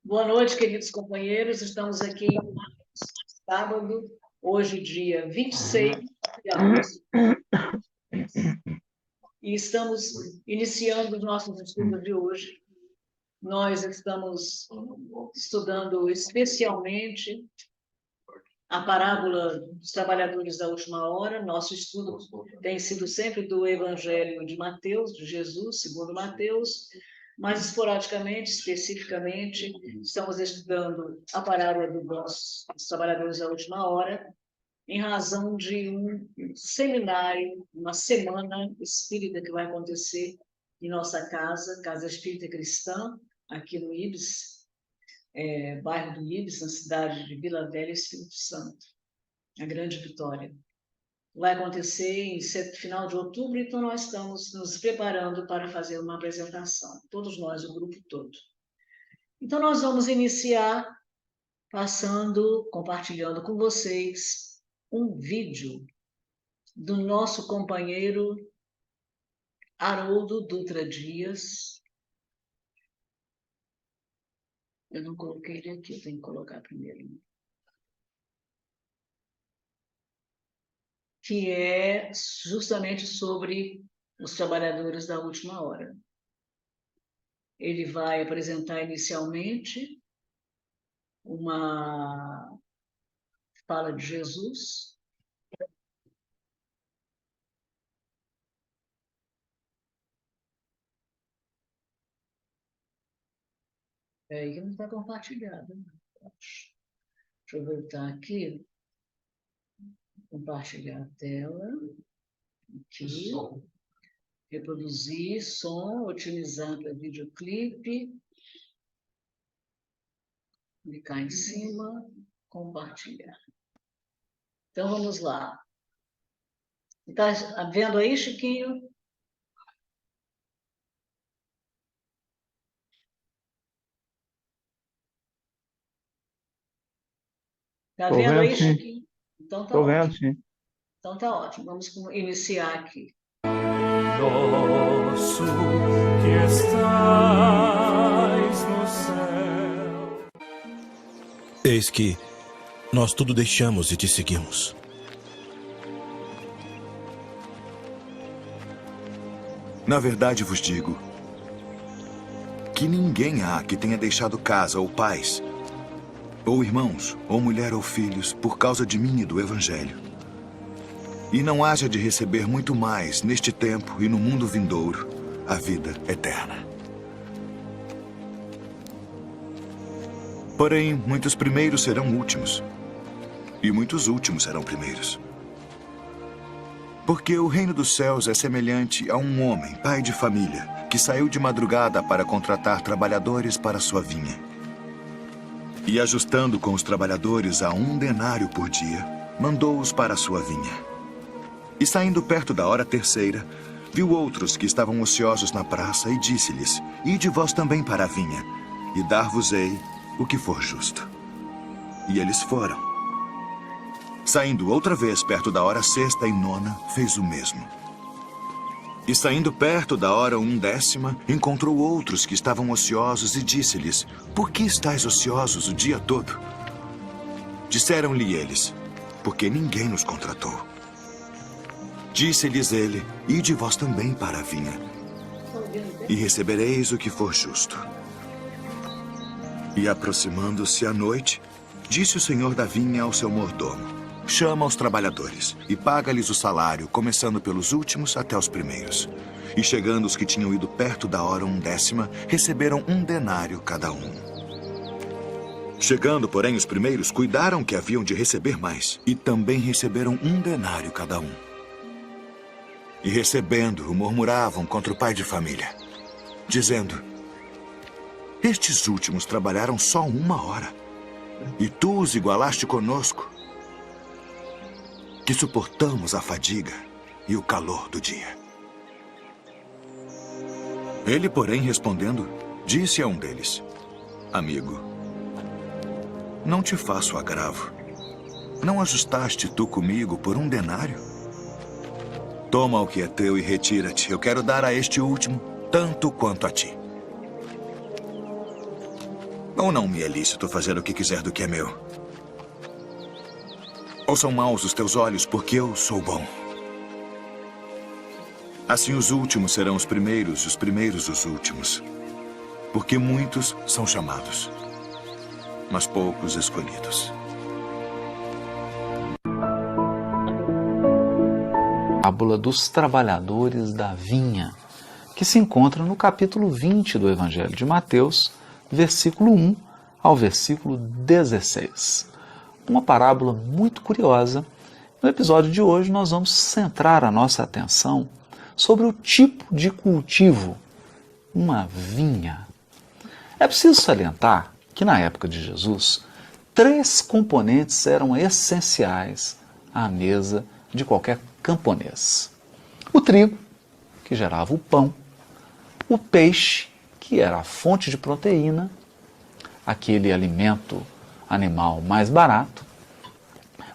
Boa noite, queridos companheiros. Estamos aqui no sábado, hoje, dia 26 de agosto, e estamos iniciando os nossos estudos de hoje. Nós estamos estudando especialmente a parábola dos trabalhadores da última hora. Nosso estudo tem sido sempre do Evangelho de Mateus, de Jesus, segundo Mateus, mas esporadicamente, especificamente, estamos estudando a parábola dos trabalhadores da última hora, em razão de um seminário, uma semana espírita que vai acontecer em nossa casa, Casa Espírita Cristã, aqui no Ibis, bairro do Ibis, na cidade de Vila Velha, Espírito Santo, a Grande Vitória. Vai acontecer em final de outubro, então nós estamos nos preparando para fazer uma apresentação, todos nós, o grupo todo. Então nós vamos iniciar compartilhando com vocês um vídeo do nosso companheiro Haroldo Dutra Dias. Eu não coloquei ele aqui, eu tenho que colocar primeiro. Que é justamente sobre os trabalhadores da última hora. Ele vai apresentar inicialmente uma fala de Jesus. Aí que não está compartilhado. Deixa eu voltar aqui. Compartilhar a tela. Aqui. Reproduzir som, otimizar para videoclipe. Clicar em cima, compartilhar. Então vamos lá. Está vendo aí, Chiquinho? Está vendo aí, Chiquinho? Então tá ótimo. Vendo, sim. Então tá ótimo. Vamos iniciar aqui. Nosso que estais no céu. Eis que nós tudo deixamos e te seguimos. Na verdade vos digo que ninguém há que tenha deixado casa ou pais, ou irmãos, ou mulher ou filhos, por causa de mim e do Evangelho, e não haja de receber muito mais neste tempo e no mundo vindouro a vida eterna. Porém, muitos primeiros serão últimos, e muitos últimos serão primeiros. Porque o reino dos céus é semelhante a um homem, pai de família, que saiu de madrugada para contratar trabalhadores para sua vinha. E ajustando com os trabalhadores a 1 denário por dia, mandou-os para a sua vinha. E saindo perto da hora terceira, viu outros que estavam ociosos na praça e disse-lhes: Ide vós também para a vinha, e dar-vos-ei o que for justo. E eles foram. Saindo outra vez perto da hora sexta e nona, fez o mesmo. E saindo perto da hora 1ª, encontrou outros que estavam ociosos e disse-lhes: Por que estáis ociosos o dia todo? Disseram-lhe eles: Porque ninguém nos contratou. Disse-lhes ele: Ide vós também para a vinha, e recebereis o que for justo. E aproximando-se a noite, disse o senhor da vinha ao seu mordomo: Chama os trabalhadores e paga-lhes o salário, começando pelos últimos até os primeiros. E chegando os que tinham ido perto da hora 1ª, receberam 1 denário cada um. Chegando, porém, os primeiros cuidaram que haviam de receber mais, e também receberam 1 denário cada um. E recebendo-o, murmuravam contra o pai de família, dizendo: Estes últimos trabalharam só 1 hora, e tu os igualaste conosco, que suportamos a fadiga e o calor do dia. Ele, porém, respondendo, disse a um deles: Amigo, não te faço agravo. Não ajustaste tu comigo por 1 denário? Toma o que é teu e retira-te. Eu quero dar a este último tanto quanto a ti. Ou não me é lícito fazer o que quiser do que é meu? Ou são maus os teus olhos porque eu sou bom? Assim os últimos serão os primeiros e os primeiros os últimos. Porque muitos são chamados, mas poucos escolhidos. Parábola dos trabalhadores da vinha, que se encontra no capítulo 20 do Evangelho de Mateus, versículo 1 ao versículo 16. Uma parábola muito curiosa. No episódio de hoje nós vamos centrar a nossa atenção sobre o tipo de cultivo, uma vinha. É preciso salientar que na época de Jesus, 3 componentes eram essenciais à mesa de qualquer camponês. O trigo, que gerava o pão, o peixe, que era a fonte de proteína, aquele alimento animal mais barato,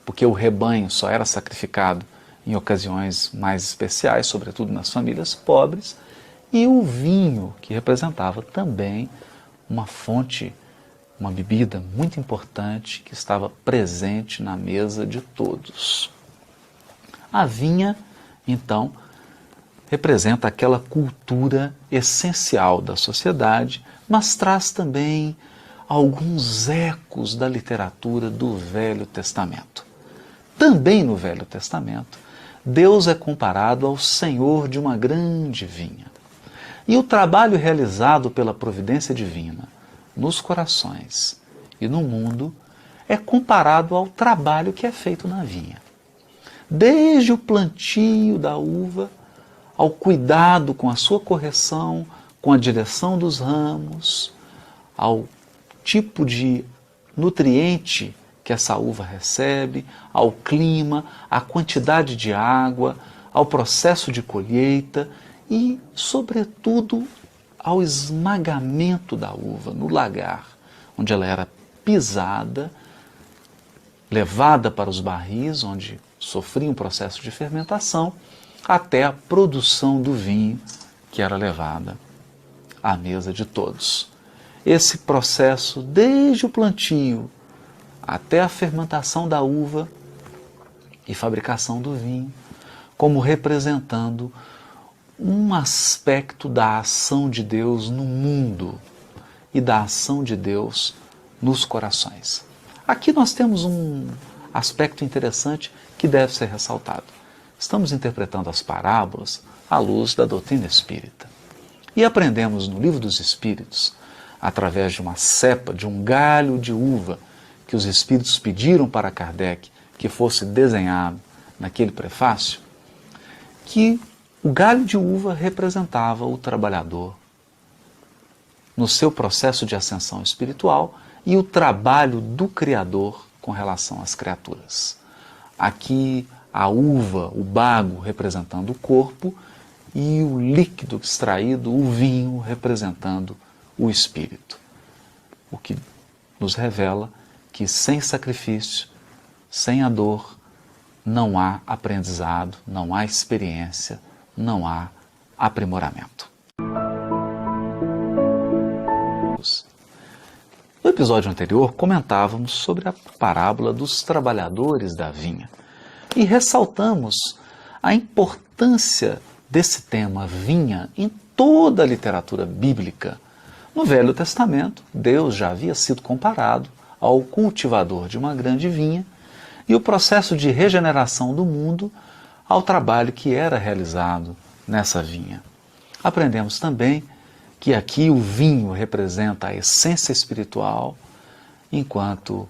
porque o rebanho só era sacrificado em ocasiões mais especiais, sobretudo nas famílias pobres, e o vinho, que representava também uma fonte, uma bebida muito importante que estava presente na mesa de todos. A vinha, então, representa aquela cultura essencial da sociedade, mas traz também alguns ecos da literatura do Velho Testamento. Também no Velho Testamento, Deus é comparado ao Senhor de uma grande vinha. E o trabalho realizado pela providência divina nos corações e no mundo é comparado ao trabalho que é feito na vinha. Desde o plantio da uva, ao cuidado com a sua correção, com a direção dos ramos, ao tipo de nutriente que essa uva recebe, ao clima, à quantidade de água, ao processo de colheita e, sobretudo, ao esmagamento da uva no lagar, onde ela era pisada, levada para os barris, onde sofria um processo de fermentação, até a produção do vinho, que era levada à mesa de todos. Esse processo, desde o plantio até a fermentação da uva e fabricação do vinho, como representando um aspecto da ação de Deus no mundo e da ação de Deus nos corações. Aqui nós temos um aspecto interessante que deve ser ressaltado. Estamos interpretando as parábolas à luz da doutrina espírita. E aprendemos no Livro dos Espíritos, através de uma cepa, de um galho de uva, que os Espíritos pediram para Kardec que fosse desenhado naquele prefácio, que o galho de uva representava o trabalhador no seu processo de ascensão espiritual e o trabalho do Criador com relação às criaturas. Aqui a uva, o bago, representando o corpo e o líquido extraído, o vinho, representando o espírito. O que nos revela que sem sacrifício, sem a dor, não há aprendizado, não há experiência, não há aprimoramento. No episódio anterior, comentávamos sobre a parábola dos trabalhadores da vinha e ressaltamos a importância desse tema vinha em toda a literatura bíblica. No Velho Testamento, Deus já havia sido comparado ao cultivador de uma grande vinha e o processo de regeneração do mundo ao trabalho que era realizado nessa vinha. Aprendemos também que aqui o vinho representa a essência espiritual, enquanto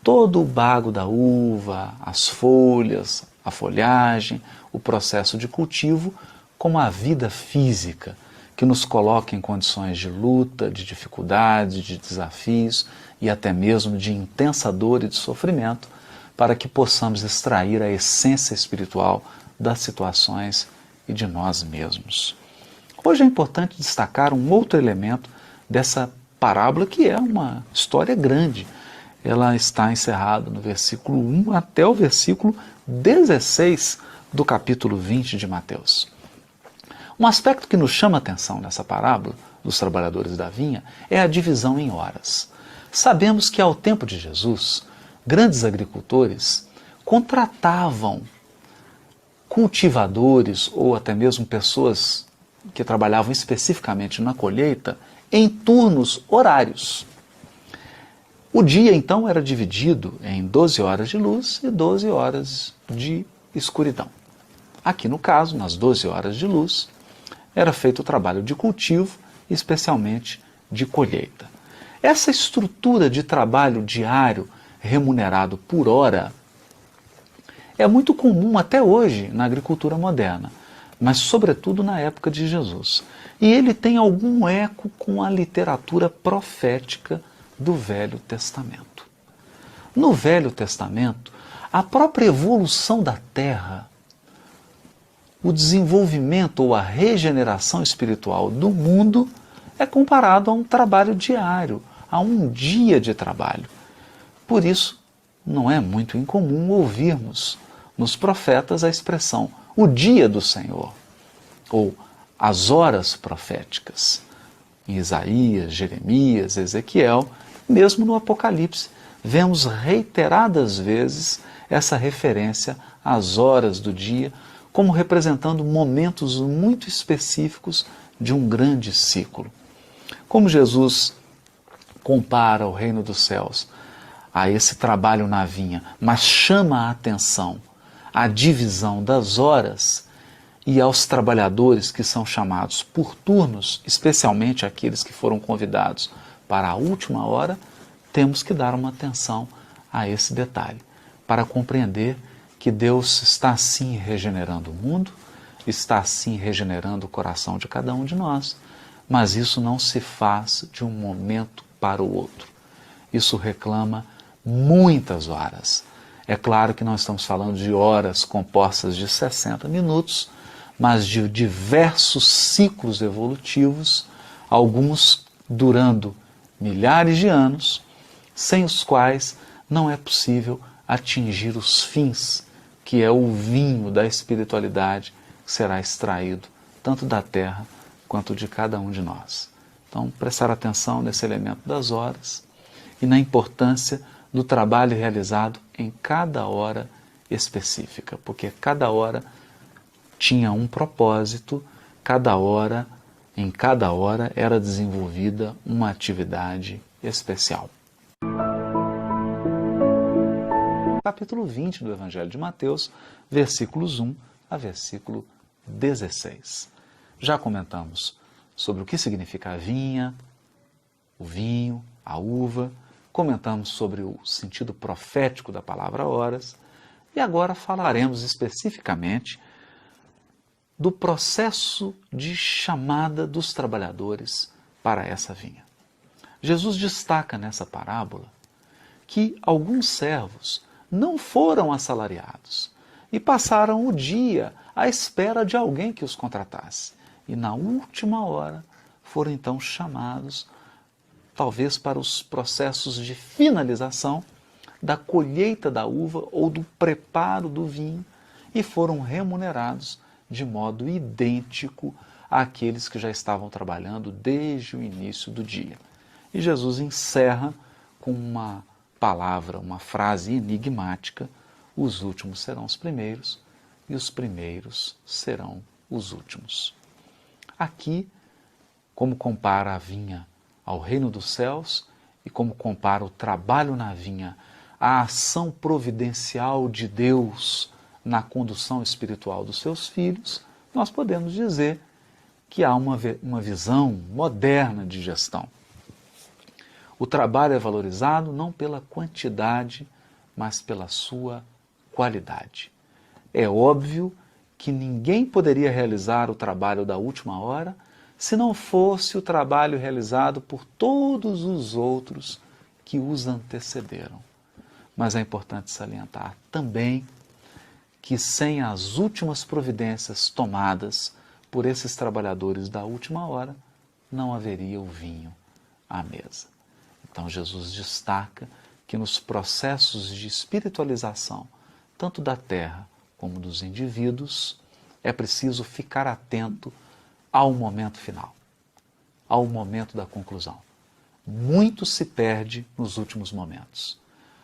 todo o bago da uva, as folhas, a folhagem, o processo de cultivo, como a vida física, que nos coloca em condições de luta, de dificuldades, de desafios e até mesmo de intensa dor e de sofrimento, para que possamos extrair a essência espiritual das situações e de nós mesmos. Hoje é importante destacar um outro elemento dessa parábola, que é uma história grande. Ela está encerrada no versículo 1 até o versículo 16 do capítulo 20 de Mateus. Um aspecto que nos chama a atenção nessa parábola dos trabalhadores da vinha é a divisão em horas. Sabemos que ao tempo de Jesus, grandes agricultores contratavam cultivadores ou até mesmo pessoas que trabalhavam especificamente na colheita em turnos horários. O dia então era dividido em 12 horas de luz e 12 horas de escuridão. Aqui no caso, nas 12 horas de luz, era feito o trabalho de cultivo, especialmente de colheita. Essa estrutura de trabalho diário remunerado por hora é muito comum até hoje na agricultura moderna, mas sobretudo na época de Jesus. E ele tem algum eco com a literatura profética do Velho Testamento. No Velho Testamento, a própria evolução da terra, o desenvolvimento ou a regeneração espiritual do mundo é comparado a um trabalho diário, a um dia de trabalho. Por isso, não é muito incomum ouvirmos nos profetas a expressão o dia do Senhor, ou as horas proféticas. Em Isaías, Jeremias, Ezequiel, mesmo no Apocalipse, vemos reiteradas vezes essa referência às horas do dia, como representando momentos muito específicos de um grande ciclo. Como Jesus compara o reino dos céus a esse trabalho na vinha, mas chama a atenção à divisão das horas e aos trabalhadores que são chamados por turnos, especialmente aqueles que foram convidados para a última hora, temos que dar uma atenção a esse detalhe, para compreender que Deus está sim regenerando o mundo, está sim regenerando o coração de cada um de nós, mas isso não se faz de um momento para o outro. Isso reclama muitas horas. É claro que não estamos falando de horas compostas de 60 minutos, mas de diversos ciclos evolutivos, alguns durando milhares de anos, sem os quais não é possível atingir os fins, que é o vinho da espiritualidade que será extraído tanto da terra quanto de cada um de nós. Então, prestar atenção nesse elemento das horas e na importância do trabalho realizado em cada hora específica, porque cada hora tinha um propósito, em cada hora era desenvolvida uma atividade especial. Capítulo 20 do Evangelho de Mateus, versículos 1 a versículo 16. Já comentamos sobre o que significa a vinha, o vinho, a uva, comentamos sobre o sentido profético da palavra horas e agora falaremos especificamente do processo de chamada dos trabalhadores para essa vinha. Jesus destaca nessa parábola que alguns servos não foram assalariados e passaram o dia à espera de alguém que os contratasse. E na última hora foram então chamados, talvez para os processos de finalização da colheita da uva ou do preparo do vinho, e foram remunerados de modo idêntico àqueles que já estavam trabalhando desde o início do dia. E Jesus encerra com uma palavra, uma frase enigmática: os últimos serão os primeiros e os primeiros serão os últimos. Aqui, como compara a vinha ao reino dos céus e como compara o trabalho na vinha à ação providencial de Deus na condução espiritual dos seus filhos, nós podemos dizer que há uma visão moderna de gestão. O trabalho é valorizado não pela quantidade, mas pela sua qualidade. É óbvio que ninguém poderia realizar o trabalho da última hora se não fosse o trabalho realizado por todos os outros que os antecederam. Mas é importante salientar também que sem as últimas providências tomadas por esses trabalhadores da última hora, não haveria o vinho à mesa. Então Jesus destaca que nos processos de espiritualização, tanto da terra como dos indivíduos, é preciso ficar atento ao momento final, ao momento da conclusão. muito se perde nos últimos momentos.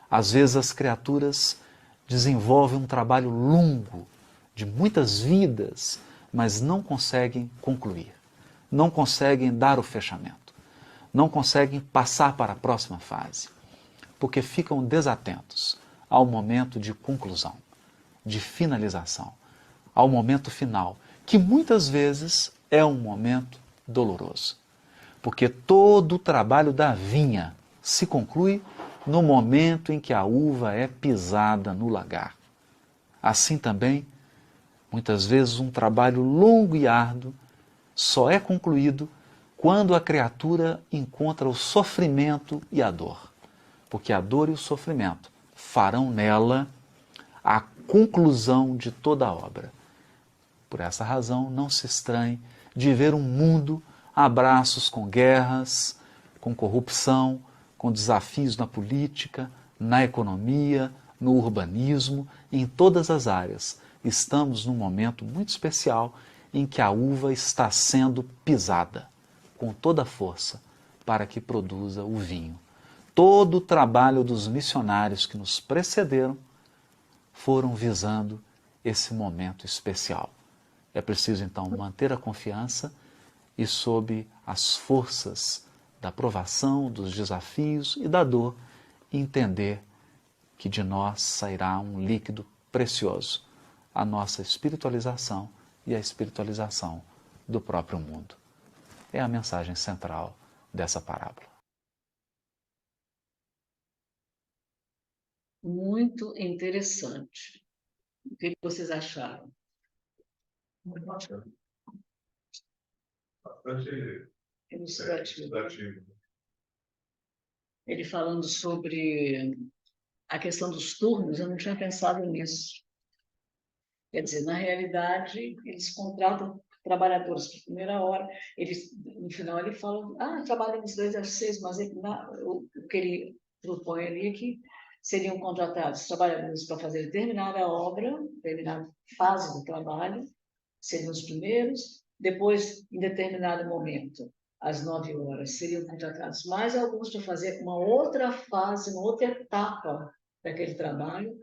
Às vezes as criaturas desenvolvem um trabalho longo, de muitas vidas, mas não conseguem concluir, não conseguem dar o fechamento, não conseguem passar para a próxima fase, porque ficam desatentos ao momento de conclusão, de finalização, ao momento final, que muitas vezes é um momento doloroso, porque todo o trabalho da vinha se conclui no momento em que a uva é pisada no lagar. Assim também, muitas vezes um trabalho longo e árduo só é concluído quando a criatura encontra o sofrimento e a dor, porque a dor e o sofrimento farão nela a conclusão de toda a obra. Por essa razão, não se estranhe de ver um mundo a braços com guerras, com corrupção, com desafios na política, na economia, no urbanismo, em todas as áreas. Estamos num momento muito especial em que a uva está sendo pisada com toda a força para que produza o vinho. Todo o trabalho dos missionários que nos precederam foram visando esse momento especial. É preciso, então, manter a confiança e, sob as forças da provação, dos desafios e da dor, entender que de nós sairá um líquido precioso, a nossa espiritualização e a espiritualização do próprio mundo. É a mensagem central dessa parábola. Muito interessante. O que vocês acharam? Bastante Ilustrativo. Ele falando sobre a questão dos turnos, eu não tinha pensado nisso. Quer dizer, na realidade, eles contratam trabalhadores para a primeira hora, no final ele fala, trabalhamos 2 às 6, mas o que ele propõe ali é que seriam contratados trabalhadores para fazer determinada obra, determinada fase do trabalho, seriam os primeiros, depois, em determinado momento, às 9 horas, seriam contratados mais alguns para fazer uma outra fase, uma outra etapa daquele trabalho,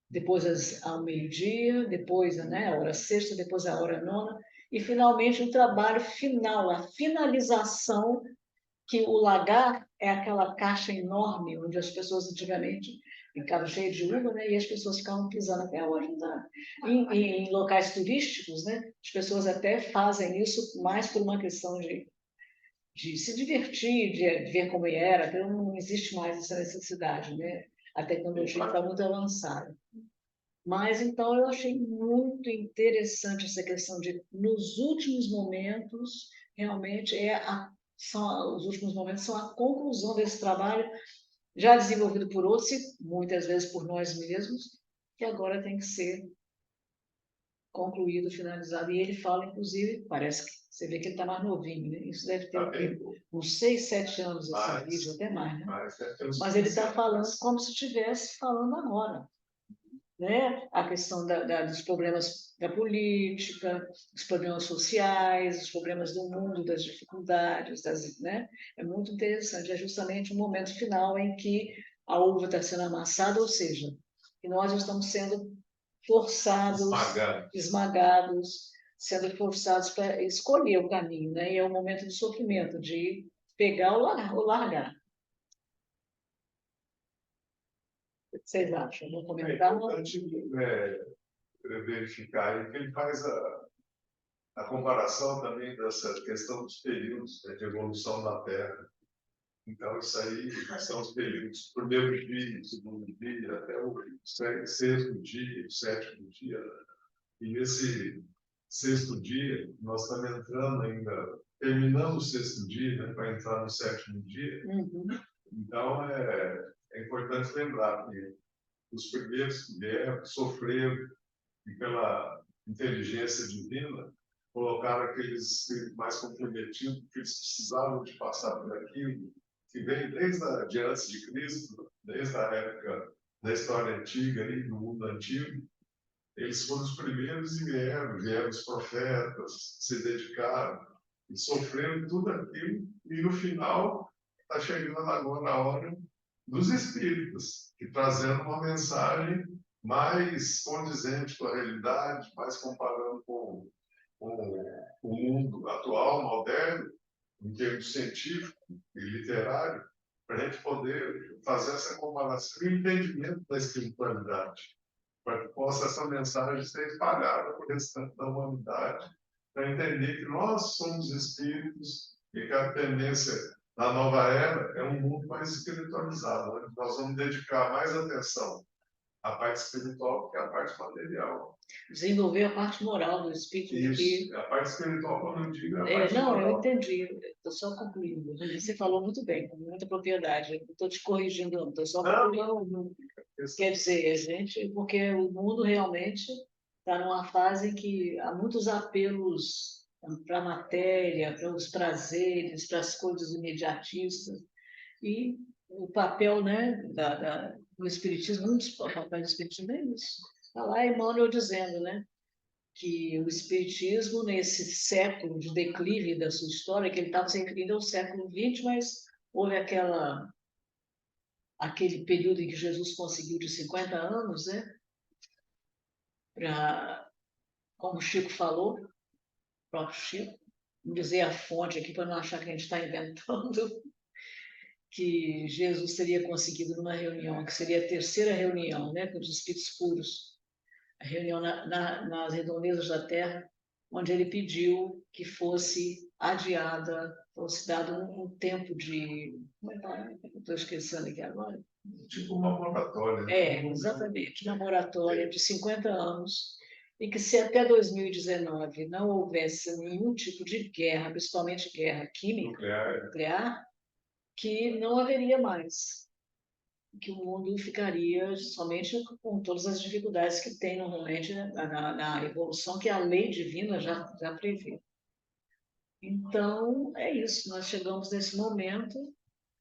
depois ao meio-dia, depois a hora sexta, depois a hora nona, e finalmente o trabalho final, a finalização, que o lagar é aquela caixa enorme onde as pessoas antigamente ficavam cheias de uva, né, e as pessoas ficavam pisando até hoje. Em locais turísticos, né, as pessoas até fazem isso mais por uma questão de se divertir, de ver como era, então não existe mais essa necessidade, né? A tecnologia está muito avançada. Mas, então, eu achei muito interessante essa questão de, nos últimos momentos, realmente, os últimos momentos são a conclusão desse trabalho, já desenvolvido por outros, e muitas vezes por nós mesmos, que agora tem que ser concluído, finalizado. E ele fala, inclusive, parece que você vê que ele está mais novinho, né? Isso deve ter uns 6, 7 anos esse vídeo, até mais, né? Mas ele está falando como se estivesse falando agora. Né? A questão dos problemas da política, dos problemas sociais, os problemas do mundo, das dificuldades, né? É muito interessante. É justamente o momento final em que a uva está sendo amassada, ou seja, que nós estamos sendo forçados, esmagados, sendo forçados para escolher o caminho, né? E é o momento do sofrimento, de pegar ou largar. O que vocês acham? Vou comentar. É importante verificar aí que ele faz a comparação também dessa questão dos períodos, né, de evolução da Terra. Então, isso aí são os períodos, primeiro dia, segundo dia, até o sexto dia, o sétimo dia. E nesse sexto dia, nós estamos entrando ainda, terminando o sexto dia, né, para entrar no sétimo dia. Uhum. Então, é importante lembrar que os primeiros que vieram sofreram e, pela inteligência divina, colocaram aqueles mais comprometidos, porque eles precisavam de passar por aquilo, que vem desde antes de Cristo, desde a época da história antiga, ali, no mundo antigo. Eles foram os primeiros e vieram os profetas, se dedicaram e sofreram tudo aquilo, e no final está chegando agora na hora dos espíritos, e trazendo uma mensagem mais condizente com a realidade, mais comparando com o mundo atual, moderno, em termos científico e literário, para a gente poder fazer essa comparação e entendimento da espiritualidade, para que possa essa mensagem ser espalhada para o restante da humanidade, para entender que nós somos espíritos e que a tendência na nova era é um mundo mais espiritualizado, onde nós vamos dedicar mais atenção à parte espiritual do que à parte material. Desenvolver a parte moral do espírito. Isso, a parte espiritual, quando eu digo, é a parte Não, moral. eu entendi. Estou só concluindo. Você falou muito bem, com muita propriedade. Não estou te corrigindo, não. Estou só concluindo. Quer dizer, a gente, porque o mundo realmente está numa fase em que há muitos apelos para a matéria, para os prazeres, para as coisas imediatistas. E o papel, né, do Espiritismo, um dos papéis do Espiritismo é isso. Está lá Emmanuel dizendo, né, que o Espiritismo, nesse século de declive da sua história, que ele estava se referindo ao século XX, mas houve aquele período em que Jesus conseguiu de 50 anos, né, como o Chico falou, o próprio Chico, vou dizer a fonte aqui para não achar que a gente está inventando, que Jesus teria conseguido numa reunião, que seria a terceira reunião, né, com os espíritos puros, a reunião nas redondezas da Terra, onde ele pediu que fosse adiada, fosse dado um tempo de... Estou esquecendo aqui agora. Tipo uma moratória. Né? Exatamente, uma moratória de 50 anos, e que se até 2019 não houvesse nenhum tipo de guerra, principalmente guerra química, nuclear, que não haveria mais, que o mundo ficaria somente com todas as dificuldades que tem normalmente na evolução, que a lei divina já prevê. Então, é isso, nós chegamos nesse momento,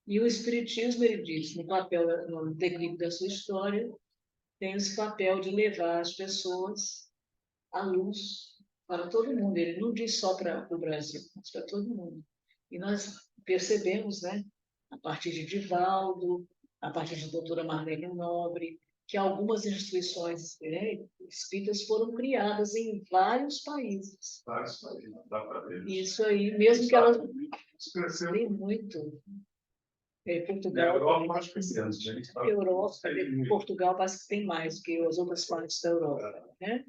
e o Espiritismo, ele diz, no declive da sua história, tem esse papel de levar as pessoas à luz para todo mundo. Ele não diz só para o Brasil, mas para todo mundo. E nós percebemos, né, a partir de Divaldo, a partir de doutora Marlene Nobre, que algumas instituições espíritas foram criadas em vários países. Vários países, dá para ver. Isso aí, mesmo que elas têm muito. Portugal, Europa, acho que Europa, Portugal parece que tem mais do que as outras partes da Europa, né?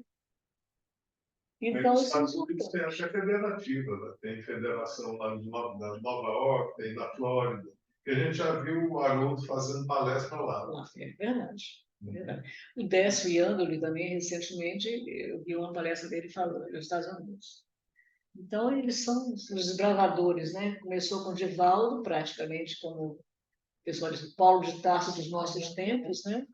Então, os Estados Unidos tem até federativa, né? Tem federação lá na Nova York, tem na Flórida, que a gente já viu o Haroldo fazendo palestra lá. É verdade. Verdade. O Décio Iandoli também, recentemente, eu vi uma palestra dele falando nos Estados Unidos. Então, eles são os desbravadores, né? Começou com Divaldo, praticamente como o pessoal de Paulo de Tarso dos nossos tempos, né?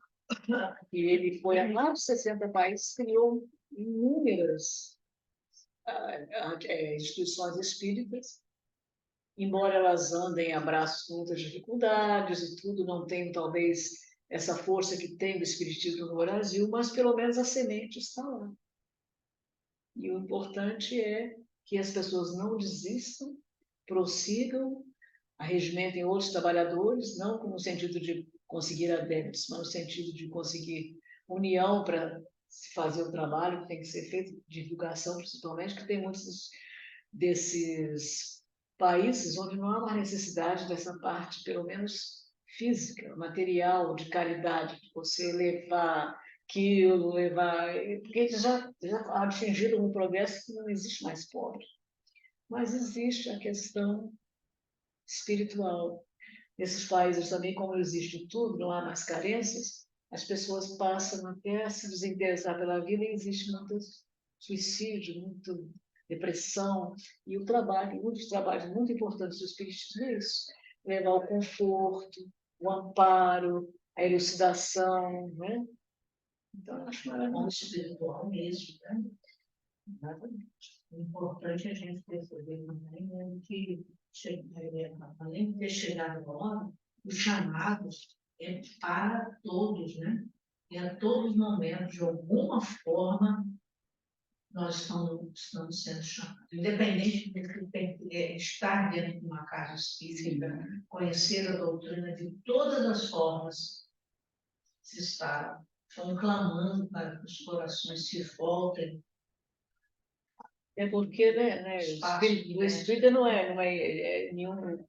E ele foi a mais de 60 países, criou inúmeras instituições espíritas, embora elas andem a braços com muitas dificuldades e tudo, não tem talvez essa força que tem do espiritismo no Brasil, mas pelo menos a semente está lá. E o importante é que as pessoas não desistam, prossigam, arregimentem outros trabalhadores, não no sentido de conseguir adeptos, mas no sentido de conseguir união para se fazer o trabalho que tem que ser feito, divulgação principalmente, que tem muitos desses países onde não há uma necessidade dessa parte, pelo menos física, material, de caridade, de você levar quilo, porque eles já atingiram um progresso que não existe mais pobre. Mas existe a questão espiritual. Nesses países também, como existe tudo, não há mais carências, as pessoas passam até a se desinteressar pela vida e existe muito suicídio, muito depressão, e o trabalho, um dos trabalhos muito importantes do espiritismo é isso, levar o conforto, o amparo, a elucidação, né? Então, eu acho maravilhoso. Espiritual mesmo, né? Exatamente. O importante é a gente perceber também que, além de ter chegado agora, os chamados é para todos, né? E a todos os momentos, de alguma forma, nós estamos sendo chamados. Independente de estar dentro de uma casa espírita, conhecer a doutrina de todas as formas, se está clamando para que os corações se voltem. É porque, o espírito não é nenhum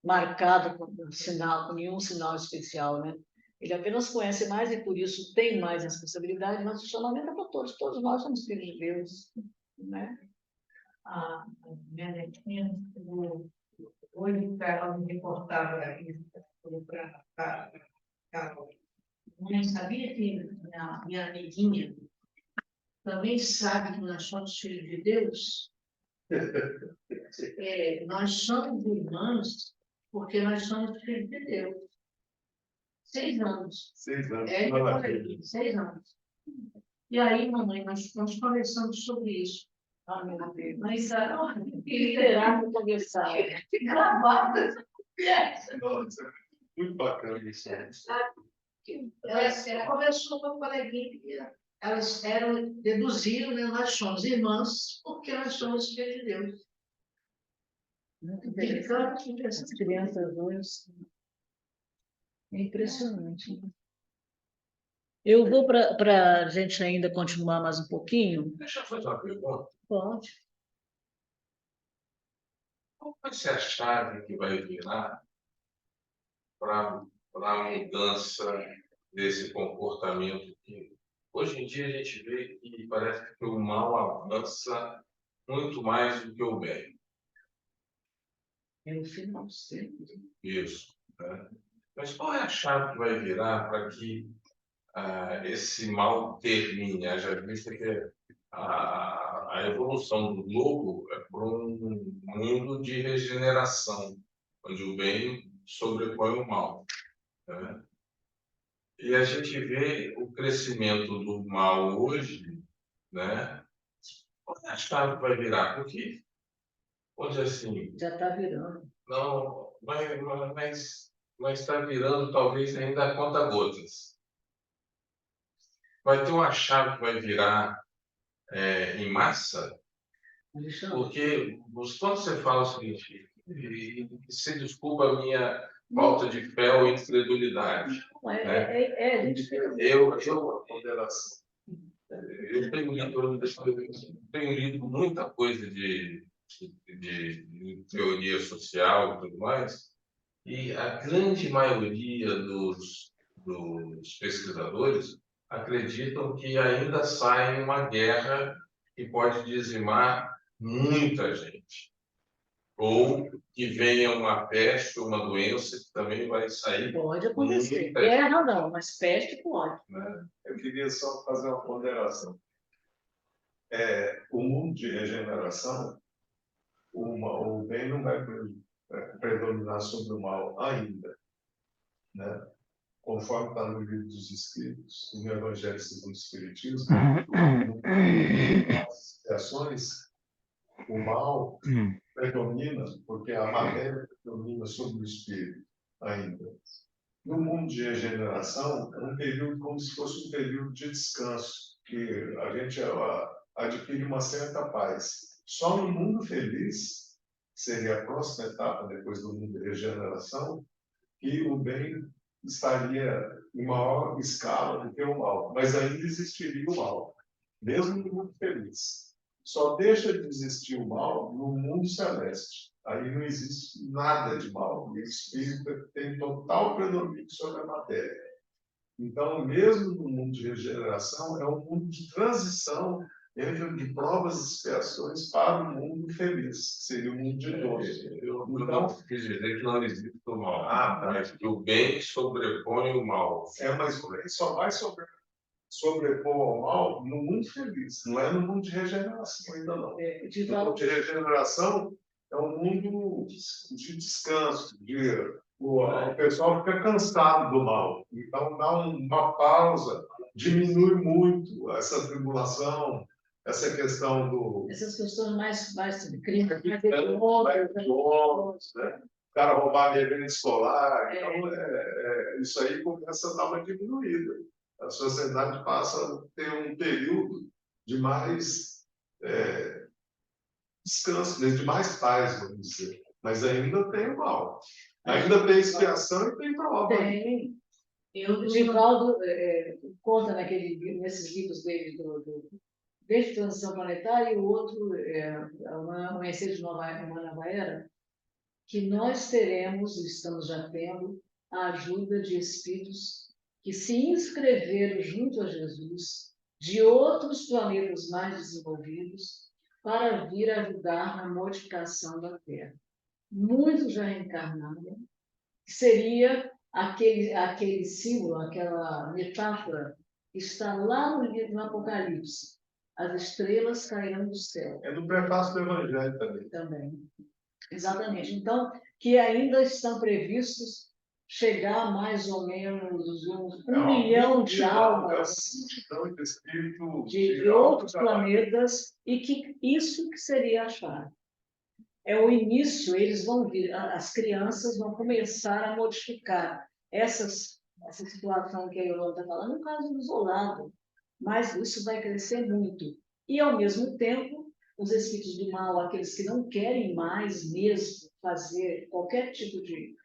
marcado com sinal, com nenhum sinal especial, né? Ele apenas conhece mais e por isso tem mais responsabilidade, mas o chamamento é para todos. Todos nós somos filhos de Deus, né? A minha netinha, hoje ela me reportava isso para a Carol. Mãe, sabia que minha amiguinha também sabe que nós somos filhos de Deus? Nós somos irmãs porque nós somos filhos de Deus. 6 anos. 6 anos. Por aí, 6 anos. E aí, mamãe, nós conversamos sobre isso. Ah, meu Deus. Mas Terá que conversar. gravado. Nossa, muito bacana isso. Ela conversou com a coleguinha que elas deduziram, né? Nós somos irmãs porque nós somos filhos de Deus. Muito interessante. Essas crianças hoje. É impressionante. Eu vou para a gente ainda continuar mais um pouquinho. Deixa eu fazer uma pergunta. Pode. Qual vai ser a chave que vai virar para a mudança desse comportamento que hoje em dia a gente vê que parece que o mal avança muito mais do que o bem. É o final sempre. Isso, né? Mas qual é a chave que vai virar para que esse mal termine? Haja vista que a evolução do globo é para um mundo de regeneração, onde o bem sobrepõe o mal, né? E a gente vê o crescimento do mal hoje, né? Qual é a chave que vai virar? Porque, vamos dizer assim, Já está virando. não, mas está virando talvez ainda a conta-gotas. Vai ter uma chave que vai virar em massa, porque quando você fala o seguinte, e se desculpa a minha falta de fé ou incredulidade, né? Eu tenho lido muita coisa de teoria social e tudo mais, e a grande maioria dos pesquisadores acreditam que ainda sai uma guerra que pode dizimar muita gente. Ou que venha uma peste ou uma doença que também vai sair. Pode acontecer. muita Guerra não, mas peste pode. Né? Eu queria só fazer uma ponderação. O mundo de regeneração, o bem não vai predominar sobre o mal ainda, né? Conforme está no livro dos Espíritos, no Evangelho segundo o Espiritismo, as ações, o mal predomina, porque a matéria predomina sobre o espírito ainda. No mundo de regeneração, é um período como se fosse um período de descanso, que a gente adquire uma certa paz. Só no mundo feliz, que seria a próxima etapa depois do mundo de regeneração, que o bem estaria em maior escala do que o mal, mas ainda existiria o mal, mesmo no mundo feliz. Só deixa de existir o mal no mundo celeste. Aí não existe nada de mal. O espírito tem total predomínio sobre a matéria. Então, mesmo no mundo de regeneração, é um mundo de transição de provas e expiações para o mundo feliz, que seria o mundo de Deus. Eu não quis dizer que não existe o mal, mas que o bem sobrepõe o mal. Mas o bem só vai sobrepor ao mal no mundo feliz, não é no mundo de regeneração ainda não. No mundo de regeneração é um mundo de descanso, o pessoal fica cansado do mal, então dá uma pausa, diminui muito essa tribulação, essa questão do... Essas questões mais críticas, mais econômicas, né? O cara roubar merenda escolar, então isso aí começa a dar uma diminuída. A sociedade passa a ter um período de mais descanso, desde mais paz, vamos dizer. Mas ainda tem o mal. Ainda tem expiação e tem prova. Tem. Eu O Nivaldo conta nesses livros dele, desde Transição Planetária, e o outro, Amanhecer de uma Nova Era, que nós teremos, e estamos já tendo, a ajuda de espíritos que se inscreveram junto a Jesus, de outros planetas mais desenvolvidos, para vir ajudar na modificação da Terra. Muitos já reencarnaram, que seria aquele símbolo, aquela metáfora que está lá no livro do Apocalipse. As estrelas cairão do céu. É do prefácio do Evangelho também. Também. Exatamente. Então, que ainda estão previstos chegar mais ou menos um milhão de almas de espírito de outros planetas, e que isso que seria a chave. É o início, eles vão vir, as crianças vão começar a modificar essa situação que a Yolanda está falando, no caso do isolado, mas isso vai crescer muito. E, ao mesmo tempo, os espíritos do mal, aqueles que não querem mais mesmo fazer qualquer tipo de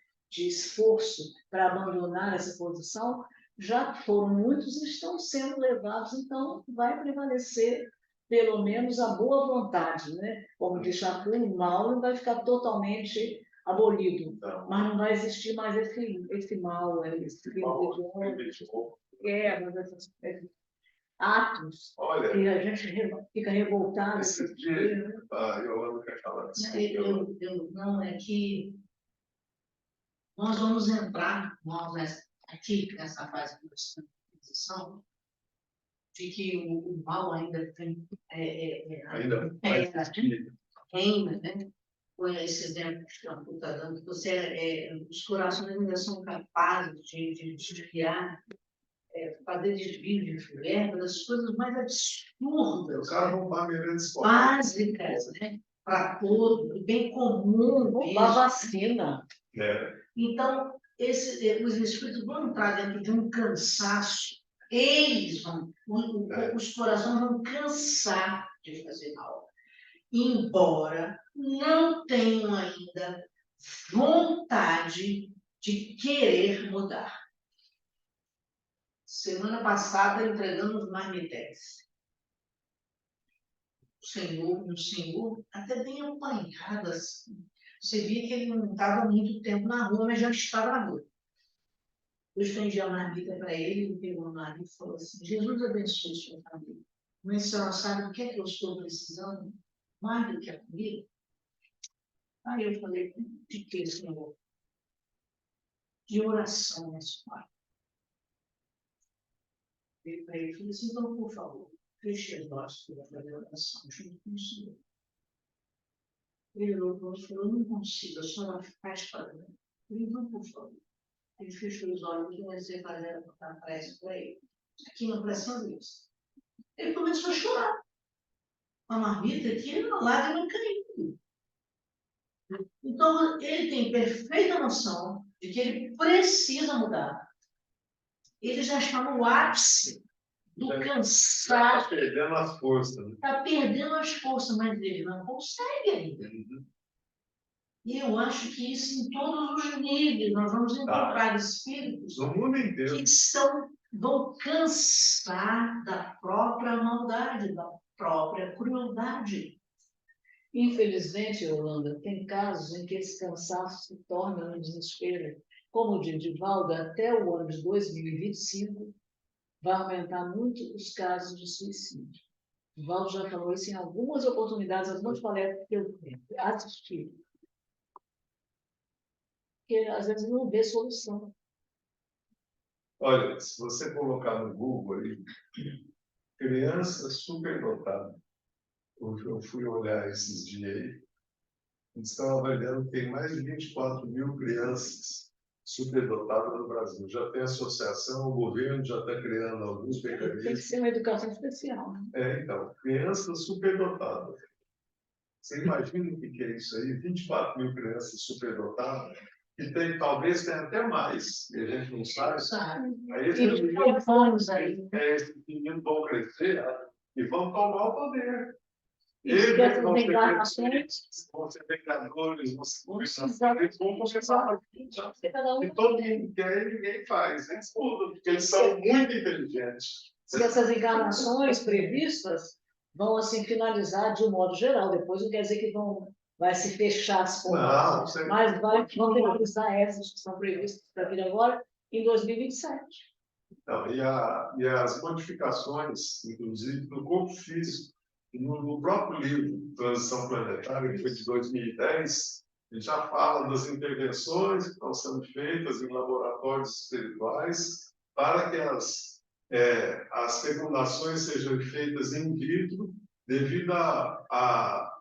esforço para abandonar essa posição, já foram muitos e estão sendo levados, então vai prevalecer pelo menos a boa vontade, né? Como diz Chapu, o mal não vai ficar totalmente abolido, mas não vai existir mais esse mal, esse atos. Olha, e a gente fica revoltado. Esses dias, né? Eu quero falar disso. Não, é que nós vamos entrar, aqui nessa fase de transição, de que o mal ainda tem Ainda mais reina, né? Com esse exemplo que o está dando, que os corações ainda são capazes de desviar, fazer desvio de verba, das coisas mais absurdas, o cara roubar grandes básicas, né? Para todo, bem comum. Roubar vacina. Então, os espíritos vão entrar dentro de um cansaço, eles vão, os corações vão cansar de fazer mal, embora não tenham ainda vontade de querer mudar. Semana passada, entregamos marmitex. O senhor, até bem apanhado, assim. Você via que ele não estava muito tempo na rua, mas já estava na rua. Eu estendi a marmita para ele, ele pegou a marmita e falou assim: Jesus abençoe sua família. Mas a senhora sabe o que é que eu estou precisando? Mais do que a comida? Aí eu falei: de que, senhor? De oração, minha senhora. Eu falei assim: então, por favor, feche as olhos para fazer oração junto com o senhor. Ele olhou e falou: não consigo, a senhora faz para mim. Eu falei: então, por favor. Ele fechou os olhos e comecei a fazer a prece para ele. Aqui na pressão disso. Ele começou a chorar. A marmita aqui, a lágrima caindo. Então, ele tem perfeita noção de que ele precisa mudar. Ele já está no ápice do cansaço. Está perdendo as forças. Está perdendo as forças, mas ele não consegue ainda. E eu acho que isso em todos os níveis. Nós vamos encontrar espíritos no mundo inteiro que vão cansar da própria maldade, da própria crueldade. Infelizmente, Yolanda, tem casos em que esse cansaço se torna um desespero. Como o de Divaldo, até o ano de 2025, vai aumentar muito os casos de suicídio. Divaldo já falou isso em algumas oportunidades, algumas palestras que eu assisti. Porque, às vezes, não vê solução. Olha, se você colocar no Google ali, criança superdotada, eu fui olhar esses dias aí, eles estão avaliando que tem mais de 24 mil crianças superdotadas no Brasil. Já tem associação, o governo já está criando alguns mecanismos. Tem que ser uma educação especial. Né? Então, crianças superdotadas. Você imagina o que é isso aí? 24 mil crianças superdotadas, e talvez tenha até mais, e a gente não sabe. Aí esses meninos vão crescer e vão tomar o poder. E que essas vão ser encarnações vão ser vengadores, vão ser vão precisar eles vão começar a de cada um. e todo mundo quer e ninguém faz. Eles mudam, porque eles são muito inteligentes. Se essas encarnações previstas vão assim finalizar de um modo geral, depois não quer dizer que vai se fechar as Não, portas, você- mas vão finalizar essas que são previstas para vir agora em 2027. Então, e as modificações, inclusive, no corpo físico, no próprio livro Transição Planetária, que foi de 2010, ele já fala das intervenções que estão sendo feitas em laboratórios espirituais para que as fecundações sejam feitas in vitro, devido à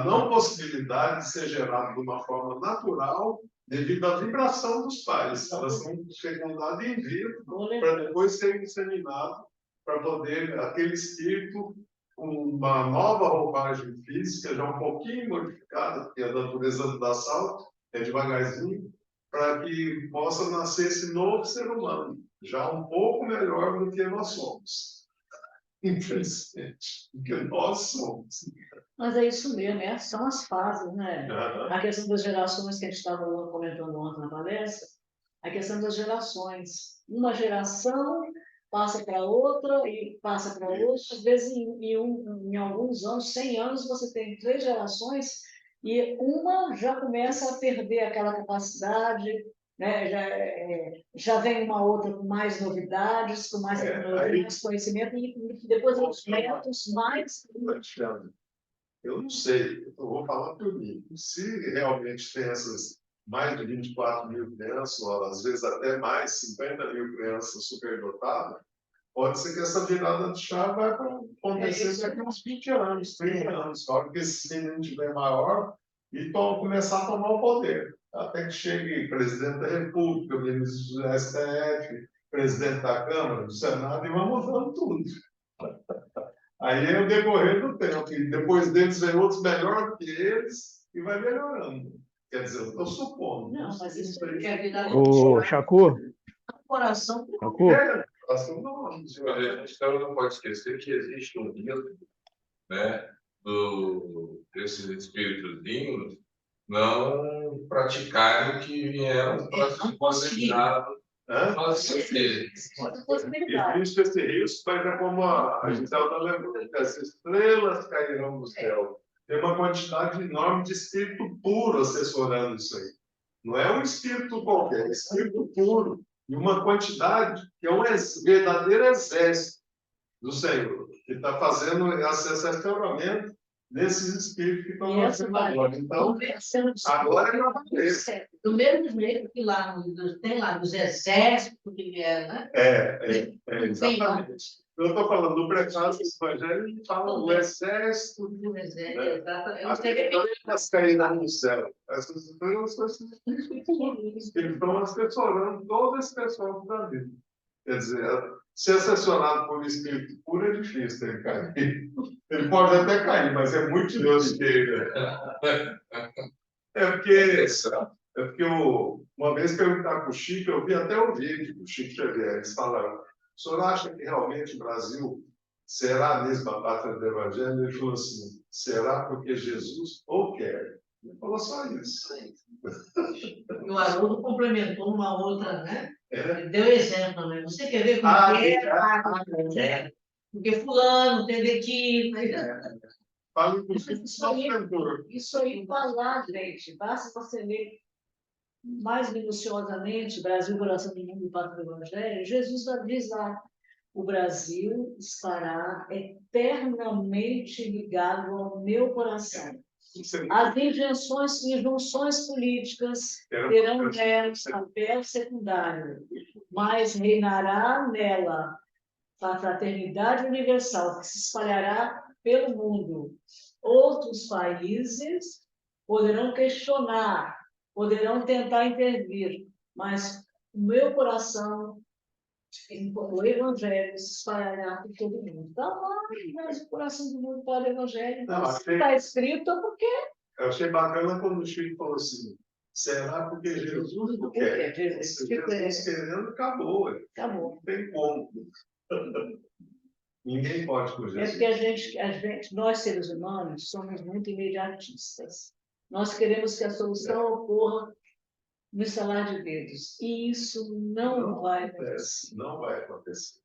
não possibilidade de ser gerado de uma forma natural, devido à vibração dos pais. Elas são fecundadas in vitro para depois ser inseminado, para poder aquele espírito com uma nova roupagem física, já um pouquinho modificada, porque a natureza da salto é devagarzinho, para que possa nascer esse novo ser humano, já um pouco melhor do que nós somos. Infelizmente, do que nós somos. Mas é isso mesmo, são as fases, né? Aham. A questão das gerações que a gente estava comentando ontem na palestra, a questão das gerações. Uma geração passa para outra e passa para outra. Às vezes, em alguns anos, 100 anos, você tem 3 gerações e uma já começa a perder aquela capacidade, né? Já vem uma outra com mais novidades, com mais tecnologia, mais conhecimento, e depois os netos mais. Alexandre, eu não sei, eu vou falar por mim. Se realmente tem essas mais de 24 mil crianças, ou às vezes até mais, 50 mil crianças superdotadas, pode ser que essa virada de chave vai acontecer daqui a uns 20 anos, 30 anos, só que esse menino estiver maior e começar a tomar o poder. Até que chegue presidente da República, ministro do STF, presidente da Câmara, do Senado, e vamos mudando tudo. Aí é o decorrer do tempo. E depois deles vem outros melhor que eles e vai melhorando. Quer dizer, eu estou supondo. Não, mas isso aí é a vida. Ô, Chacu, Coração. Chacu, Não, Mas a gente também não pode esquecer que existe um risco, né, desses espíritozinhos não praticarem o que vieram para se planejar hã? fazer. Existe esse risco, mas é como a gente estava lembrando, que as estrelas cairão do céu. Tem uma quantidade enorme de espírito puro assessorando isso aí. Não é um espírito qualquer, é espírito puro. E uma quantidade que é um verdadeiro exército do Senhor, que está fazendo esse assessoramento desses espíritos que estão nascendo agora. Então, agora é uma vez. Do mesmo jeito que lá tem lá dos exércitos que vieram, né? Exatamente. Eu estou falando do prefácio do Evangelho, ele fala o exército Do exército, né? exatamente. As estrelas cairão no céu. Essas estrelas são esses espíritos puros. Eles estão assessorando todo esse pessoal da vida. Quer dizer, ser assessorado por um espírito puro é difícil ele cair. Ele pode até cair, mas é muito difícil dele. Uma vez perguntar para o Chico, eu vi até o vídeo do Chico Xavier, eles falaram, o senhor acha que realmente o Brasil será mesmo a pátria do Evangelho? Ele falou assim, será porque Jesus o quer. Ele falou só isso. E o Haroldo complementou uma outra, né? É. Ele deu exemplo, né? Você quer ver como é? Porque fulano teve aqui. Fala inclusive do nosso cantor. Isso aí está lá, gente. Basta você ler mais minuciosamente Brasil, Coração do Mundo, Pátria do Evangelho. Jesus vai diz lá, o Brasil estará eternamente ligado ao meu coração. As injunções políticas terão nela papel secundário, mas reinará nela a fraternidade universal, que se espalhará pelo mundo. Outros países poderão questionar, poderão tentar intervir, mas o meu coração, o Evangelho, se espalhará por todo mundo. Está lá, mas o coração do mundo para o Evangelho. Então, se está escrito, é porque. Eu achei bacana quando o Chico falou assim, será porque Jesus não quer? Jesus querendo, acabou. Acabou. Não tem como. Ninguém pode com É Jesus. porque nós seres humanos, somos muito imediatistas. Nós queremos que a solução ocorra no estalar de dedos. E isso não vai acontecer. Não vai acontecer.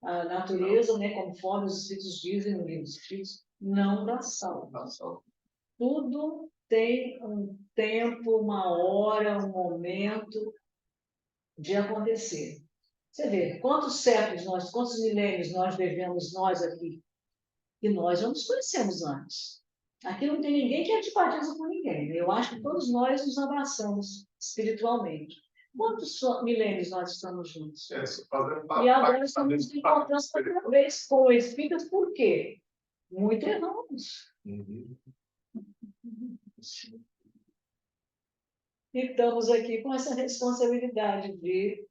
A natureza, né, conforme os Espíritos dizem no livro dos Espíritos, não dá salvo. Tudo tem um tempo, uma hora, um momento de acontecer. Você vê, quantos milênios nós devemos, nós aqui, e nós já nos conhecemos antes. Aqui não tem ninguém que antipatiza com ninguém. Eu acho que todos nós nos abraçamos espiritualmente. Quantos milênios nós estamos juntos? E agora estamos nos encontrando outra vez com espíritos, por quê? Muito erramos. E estamos aqui com essa responsabilidade de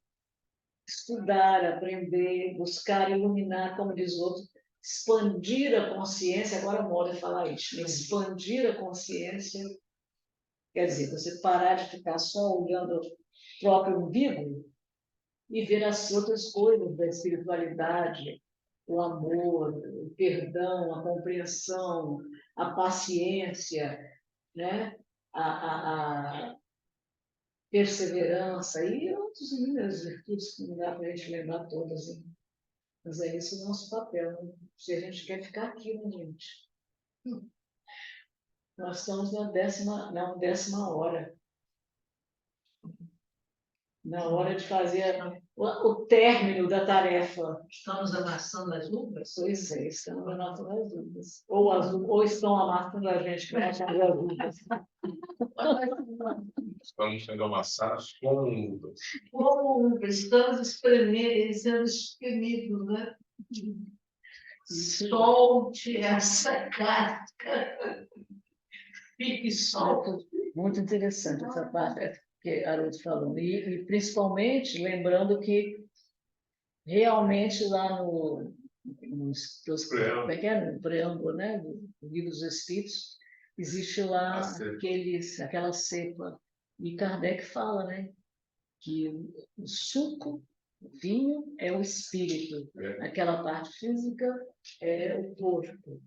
estudar, aprender, buscar, iluminar, como diz o outro, expandir a consciência. Agora moda falar isso, né? Expandir a consciência. Quer dizer, você parar de ficar só olhando o próprio umbigo e ver as outras coisas da espiritualidade, o amor, o perdão, a compreensão, a paciência, né? a perseverança e outras inúmeras virtudes que não dá para a gente lembrar todas. Hein? Mas é esse o nosso papel, né? Se a gente quer ficar aqui, né, gente? Nós estamos na 10ª hora. Na hora de fazer o término da tarefa. Estamos amassando as uvas? Pois é, estamos amassando as uvas. Ou estão amassando a gente para achar as uvas. Estamos sendo amassados com uvas. Como uvas, estamos sendo espremidos, né? Solte essa casca. Fique solto. Muito interessante essa parte que a Haroldo falou. E principalmente lembrando que realmente lá no preâmbulo, né, do Livro dos Espíritos, existe lá aquela cepa. E Kardec fala, né, que o suco, o vinho, é o espírito, aquela parte física é o corpo.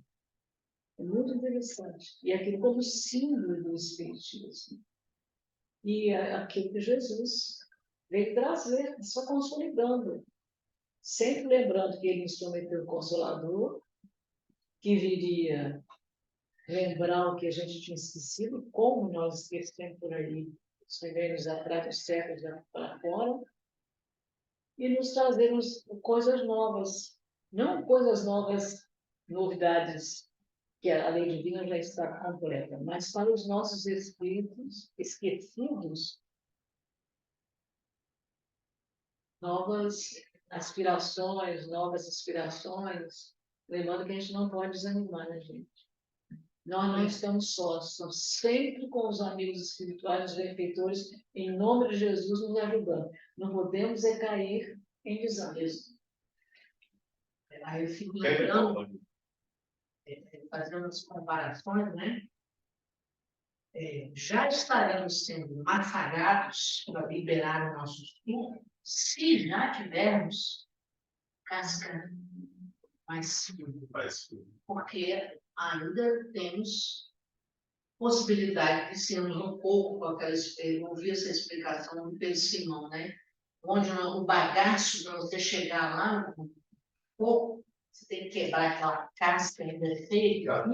É muito interessante. E aquilo como símbolo do espiritismo. E aquilo que Jesus veio trazer, só consolidando. Sempre lembrando que ele nos prometeu o Consolador, que viria lembrar o que a gente tinha esquecido, como nós esquecemos por aí, os milênios atrás, os séculos para fora, e nos trazermos coisas novas. Não coisas novas, novidades, que a lei divina já está completa, mas para os nossos espíritos esquecidos, novas aspirações, novas inspirações, lembrando que a gente não pode desanimar, né, gente? Nós não estamos sós, estamos sempre com os amigos espirituais, os benfeitores, em nome de Jesus, nos ajudando. Não podemos cair em desânimo. Aí eu fico lembrando, fazendo as comparações, né? Já estaremos sendo massacrados para liberar o nosso suco se já tivermos casca mais fina. Porque ainda temos possibilidade de sermos um pouco com aquela eu ouvi essa explicação do Pedro Simão, né? Onde o bagaço, para você chegar lá, um pouco, você tem que quebrar aquela casca ainda feia,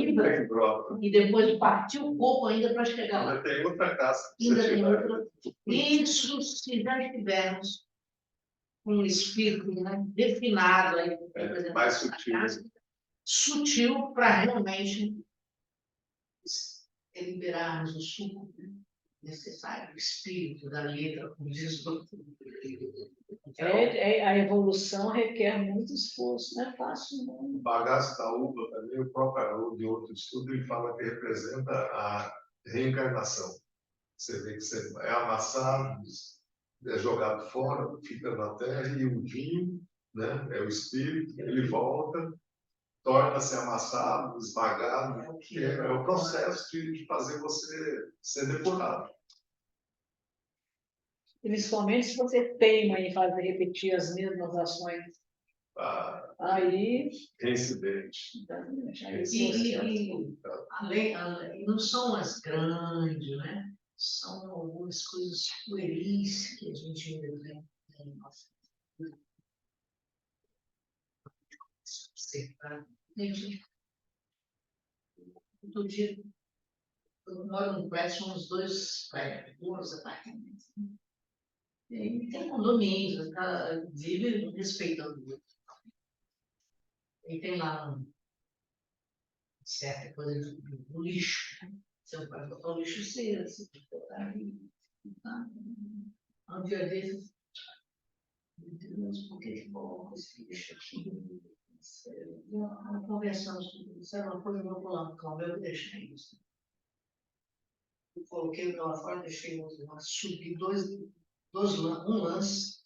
e depois partir o coco ainda para chegar lá. Ainda tem outra casca. Ainda tem outra. Isso, se já estivermos com um espírito, né, definado, aí, mais sutil. Sutil para realmente liberarmos o suco, né, necessário, o espírito da letra, como diz o doutor. A evolução requer muito esforço, não é fácil, não. O bagaço da uva também, o próprio Haroldo, de outro estudo, ele fala que representa a reencarnação. Você vê que você é amassado, é jogado fora, fica na terra, e o vinho, né, é o espírito, ele volta, torna-se amassado, esmagado, é o processo de fazer você ser depurado. Principalmente se você teima em fazer repetir as mesmas ações Aí, reincidente. exatamente, aí Não são as grandes, né? São algumas coisas pueris que a gente ainda vê na nossa vida. Observar. Gente, outro dia, eu moro num prédio, são uns dois apartamentos. E aí tem condomínios, vive respeitando o outro. E tem lá certa coisa do lixo. Você não pode botar o lixo cedo, você tem que botar ali. Tá? Um dia desses, meu Deus, por que coloca esse lixo aqui? Conversamos sobre isso, era uma coisa, eu vou falar, calma, eu deixei isso. Eu coloquei o meu lá fora, deixei o outro lá, subi um lance,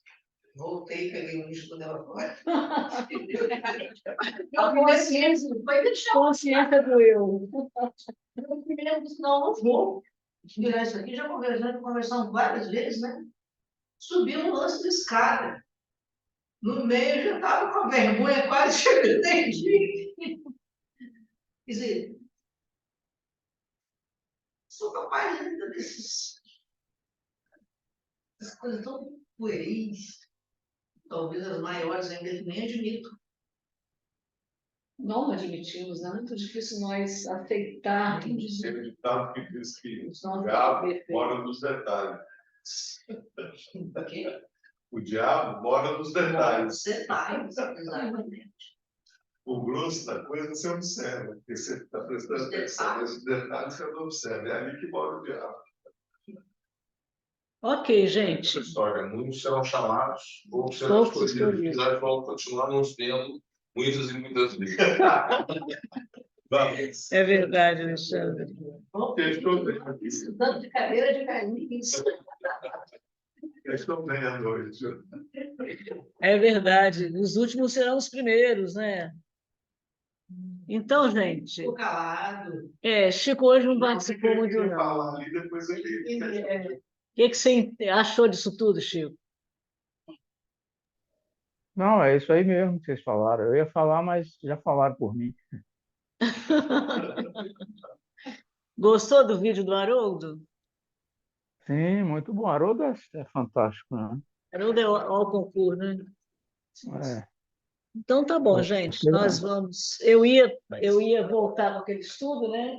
voltei, peguei o lixo do dela fora. a consciência, consciência do eu. Eu primeiro disse, não vou virar isso aqui, já conversamos várias vezes, né? Subi um lance de escada. No meio já estava com a vergonha quase chegando aqui. Quer dizer, sou capaz ainda dessas coisas tão pueris, talvez as maiores ainda que nem admito. Não admitimos, né? É muito difícil nós aceitarmos. Tem um ditado que diz que Os o nossos diabo defeitos. mora nos detalhes. O quê? O diabo mora nos detalhes. Detalhes, exatamente. O grosso da coisa você observa, porque você está prestando atenção nesses detalhes, você não observa. É ali que mora o diabo. Ok, gente. Essa história, muitos serão chamados, poucos serão Poucos escolhidos. escolhidos. Nós vamos continuar nos vendo muitas e muitas vezes. Vamos. É verdade, Alexandre. Estou bem. Estudando de cadeira de carniça. Estou bem à noite. É verdade. Os últimos serão os primeiros, né? Então, gente, Estou calado. Chico hoje não participou muito, Eu ia não. falar ali, depois ele... O que você achou disso tudo, Chico? Não, é isso aí mesmo que vocês falaram. Eu ia falar, mas já falaram por mim. Gostou do vídeo do Haroldo? Sim, muito bom. Haroldo é fantástico, né? Haroldo é ao concurso, né? É, Então tá bom, gente. Nós vamos. Eu ia voltar com aquele estudo, né?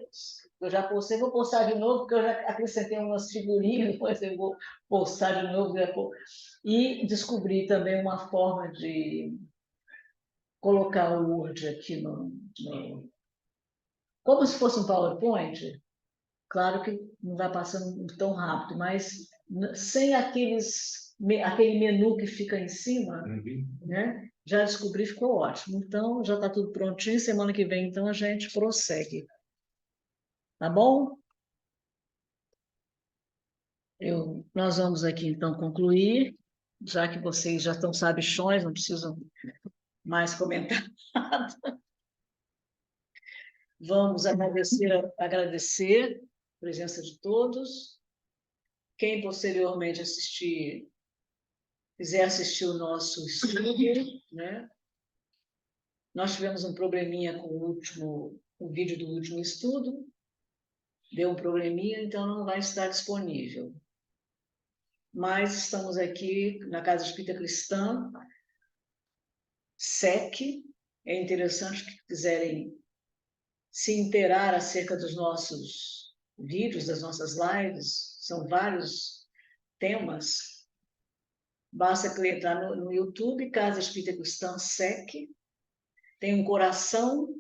Eu já postei, vou postar de novo, porque eu já acrescentei umas figurinhas, depois eu vou postar de novo depois. E descobri também uma forma de colocar o Word aqui como se fosse um PowerPoint. Claro que não vai passando tão rápido, mas sem aquele menu que fica em cima, né? Já descobri, ficou ótimo. Então, já está tudo prontinho. Semana que vem, então, a gente prossegue. Tá bom? Nós vamos aqui, então, concluir, já que vocês já estão sabichões, não precisam mais comentar nada. Vamos agradecer a presença de todos. Quem posteriormente quiser assistir o nosso estudo, né? Nós tivemos um probleminha com o vídeo do último estudo, deu um probleminha, então não vai estar disponível. Mas estamos aqui na Casa Espírita Cristã, SEC. É interessante que quiserem se inteirar acerca dos nossos vídeos, das nossas lives, são vários temas. Basta entrar no YouTube, Casa Espírita Cristã SEC, tem um coração,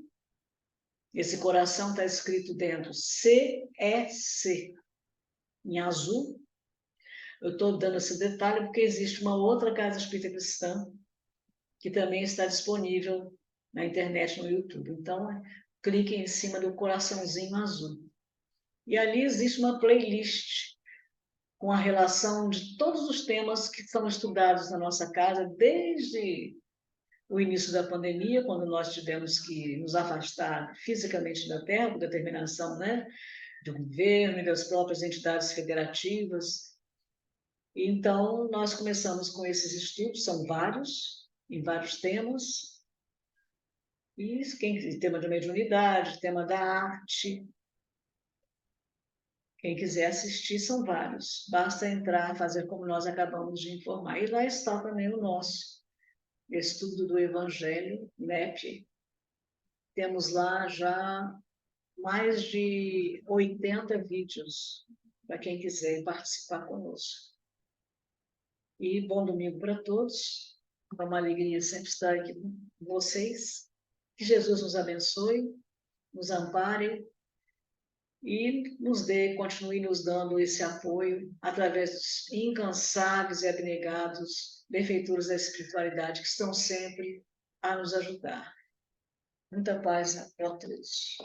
esse coração está escrito dentro CEC, em azul. Eu estou dando esse detalhe porque existe uma outra Casa Espírita Cristã que também está disponível na internet, no YouTube. Então, clique em cima do coraçãozinho azul. E ali existe uma playlist com a relação de todos os temas que são estudados na nossa casa desde o início da pandemia, quando nós tivemos que nos afastar fisicamente da Terra, por determinação, né, do governo e das próprias entidades federativas. Então, nós começamos com esses estudos, são vários, em vários temas. E tema de mediunidade, tema da arte. Quem quiser assistir, são vários. Basta entrar, fazer como nós acabamos de informar. E lá está também o nosso estudo do Evangelho, NEP. Temos lá já mais de 80 vídeos para quem quiser participar conosco. E bom domingo para todos. É uma alegria sempre estar aqui com vocês. Que Jesus nos abençoe, nos ampare e continue nos dando esse apoio através dos incansáveis e abnegados benfeitores da espiritualidade que estão sempre a nos ajudar. Muita paz a todos.